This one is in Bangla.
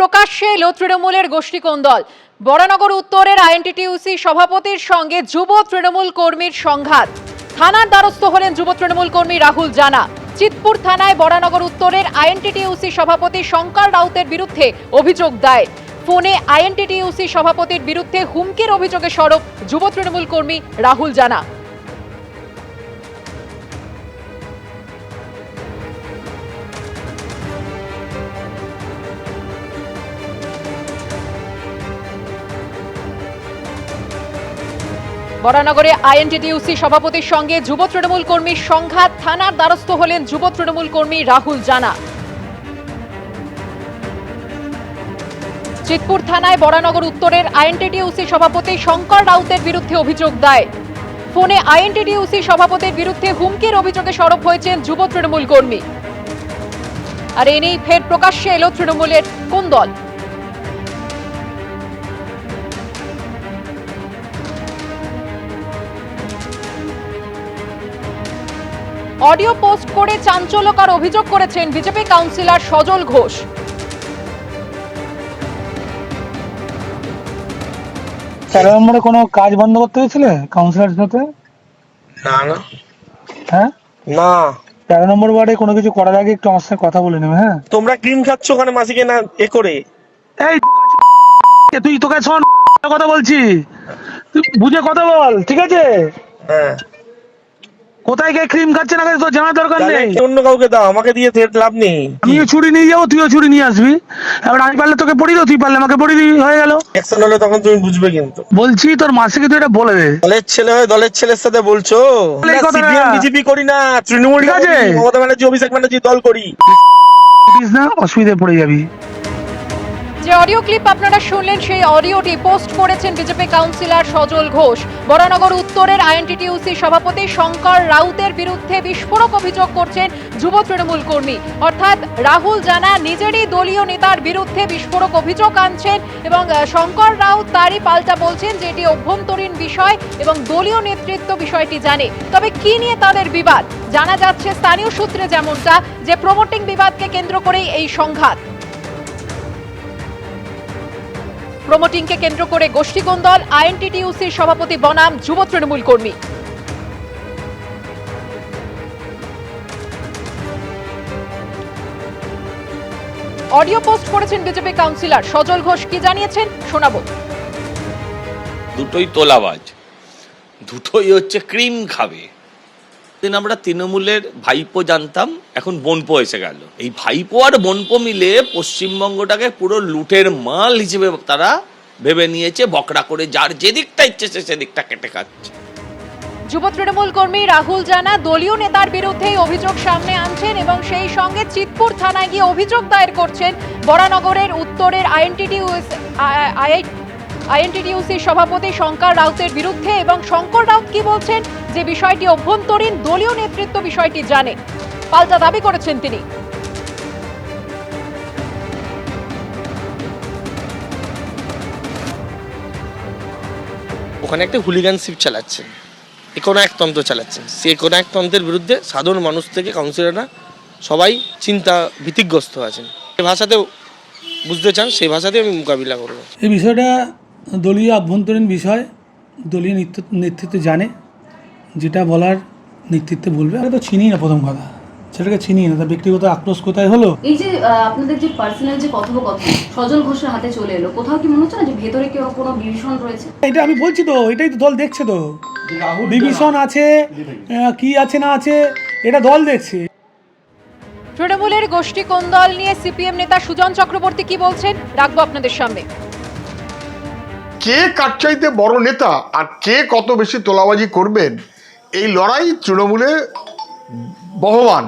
প্রকাশ্যে এলো তৃণমূলের গোষ্ঠীকোন্দল। বরানগর উত্তরের আইএনটিটিইউসি সভাপতির সঙ্গে যুব তৃণমূল কর্মীর সংঘাত। থানার দ্বারস্থ হলেন যুব তৃণমূল কর্মী রাহুল জানা। চিতপুর থানায় বরানগর উত্তরের আইএনটিটিইউসি সভাপতি শঙ্কর রাউতের বিরুদ্ধে অভিযোগ দায়ের। ফোনে আইএনটিটিইউসি সভাপতির বিরুদ্ধে হুমকির অভিযোগে সরব যুব তৃণমূল কর্মী রাহুল জানা। বরানগরে আইএনটিটিইউসি সভাপতির সঙ্গে যুব তৃণমূল কর্মীর সংঘাত। থানার দ্বারস্থ হলেন যুব তৃণমূল কর্মী রাহুল জানা। চিতপুর থানায় বরানগর উত্তরের আইএনটিটিইউসি সভাপতি শঙ্কর রাউতের বিরুদ্ধে অভিযোগ দায়ের। ফোনে আইএনটিটিইউসি সভাপতির বিরুদ্ধে হুমকির অভিযোগে সরব হয়েছেন যুব তৃণমূল কর্মী। আর এ নিয়েই ফের প্রকাশ্যে এলো তৃণমূলের কোন্দল। অডিও পোস্ট করে চাঞ্চল্যকর অভিযোগ করেছেন বিজেপি কাউন্সিলর সজল ঘোষ। 13 নম্বরে কোনো কাজ বন্ধ করতে হয়েছিল কাউন্সিলর সাথে? না না হ্যাঁ না 13 নম্বর ওয়ার্ডে কোনো কিছু করার আগে একটু আমার সাথে কথা বলে নেবে। হ্যাঁ তোমরা ক্রিম খাচ্ছ ওখানে মাসিকে না এ করে। এই তুই তোকে শোন কথা বলছি, তুই বুঝে কথা বল, ঠিক আছে? হ্যাঁ কোথায় গিয়ে ক্রিম খাচ্ছে না খাচ্ছে তোর জানার দরকার নেই। অন্য কাউকে দাও, আমাকে দিয়ে লাভ নেই। আমিও ছুরি নিয়ে যাবো, তুইও ছুরি নিয়ে আসবি। এবার আমি পারলে তোকে পড়ি দাও, তুই পারলে আমাকে পড়ি দিবি, হয়ে গেল। অ্যাকশন হলে তখন তুমি বুঝবে। কিন্তু বলছি তোর মাসিকে তুই এটা বলে দে। দলের ছেলে হয়ে দলের ছেলের সাথে বলছো? এই কথাটা। সিপিএম বিজেপি করি না, তৃণমূল ঠিক আছে। করি, মমতা ব্যানার্জি অভিষেক ব্যানার্জি দল করি। বুঝিস না, অসুবিধায় পড়ে যাবি। যে অডিও ক্লিপ আপনারা শুনলেন সেই অডিওটি পোস্ট করেছেন বিজেপি কাউন্সিলর সজল ঘোষ। বরানগর উত্তরের আইএনটিটিইউসি সভাপতি শঙ্কর রাউতের বিরুদ্ধে বিস্ফোরক অভিযোগ করছেন যুব তৃণমূল কর্মী। অর্থাৎ রাহুল জানা নিজেরই দলীয় নেতার বিরুদ্ধে বিস্ফোরক অভিযোগ আনছেন এবং শঙ্কর রাউত তারই পাল্টা বলছেন যে এটি অভ্যন্তরীণ বিষয় এবং দলীয় নেতৃত্ব বিষয়টি জানে। তবে কি নিয়ে তাদের বিবাদ জানা যাচ্ছে স্থানীয় সূত্রে যেমনটা, যে প্রমোটিং বিবাদকে কেন্দ্র করেই এই সংঘাত। প্রমোটিংকে কেন্দ্র করে গোষ্ঠীকোন্দল, আইএনটিটিইউসির সভাপতি বনাম যুব তৃণমূল কর্মী। অডিও পোস্ট করেছেন বিজেপি কাউন্সিলর সজল ঘোষ। কি জানিয়েছেন শোনাবো। দুটোই তোলাবাজ, দুটোই হচ্ছে ক্রিম খাবে। আমরা তৃণমূলের ভাইপো জানতাম, এখন বোনপো এসে গেল। এই ভাইপো আর বোনপো মিলে পশ্চিমবঙ্গটাকে পুরো লুটের মাল হিসেবে তারা ভেবে নিয়েছে, বকরা করে যার যেদিকটা ইচ্ছে সেদিকটা কেটে খাচ্ছে। যুব তৃণমূল কর্মী রাহুল জানা দলীয় নেতার বিরুদ্ধে অভিযোগ সামনে আনছেন এবং সেই সঙ্গে চিতপুর থানায় গিয়ে অভিযোগ দায়ের করছেন বরানগরের উত্তরের আইএনটিটিইউসি সভাপতি শঙ্কর রাউতের বিরুদ্ধে। এবং শঙ্কর রাউত কি বলছেন, যে বিষয়টি অভ্যন্তরীণ দলীয় নেতৃত্ব বিষয়টি জানে, পাল্টা দাবি করেছেন তিনি। ওখানে একটা হুলিগানশিপ চালাচ্ছেন, কোনো এক তন্ত্র চালাচ্ছেন। সেই কোনো এক তন্ত্রের বিরুদ্ধে সাধারণ মানুষ থেকে কাউন্সিলররা সবাই চিন্তা ভীতিগ্রস্ত আছেন। এই ভাষাতেও বুঝতে চান, সেই ভাষাতে আমি মোকাবিলা করব। এই বিষয়টা দলীয় আভ্যন্তরীণ বিষয়, দলীয় নেতৃত্ব জানে, যেটা বলার নেতৃত্বে বলবে। আমি তো চিনি না, প্রথম কথা সেটাকে চিনি না, তার ব্যক্তিগত আক্রোশ কোথায় হলো। এই যে আপনাদের যে পার্সোনাল যে কথোপকথন সজল ঘোষের হাতে চলে এলো, কোথাও কি মনে হচ্ছে না যে ভেতরে কেউ কোনো বিভীষণ রয়েছে? এটা আমি বলছি তো, এটাই তো দল দেখছে, তো বিভীষণ আছে কি আছে না আছে এটা দল দেখছে। তৃণমূলের গোষ্ঠীকোন্দল নিয়ে সিপিএম নেতা সুজন চক্রবর্তী কি বলছেন রাখবো আপনাদের সামনে। কে কার চাইতে বড় নেতা আর কে কত বেশি তোলাবাজি করবেন, এই লড়াই তৃণমূলে বহমান।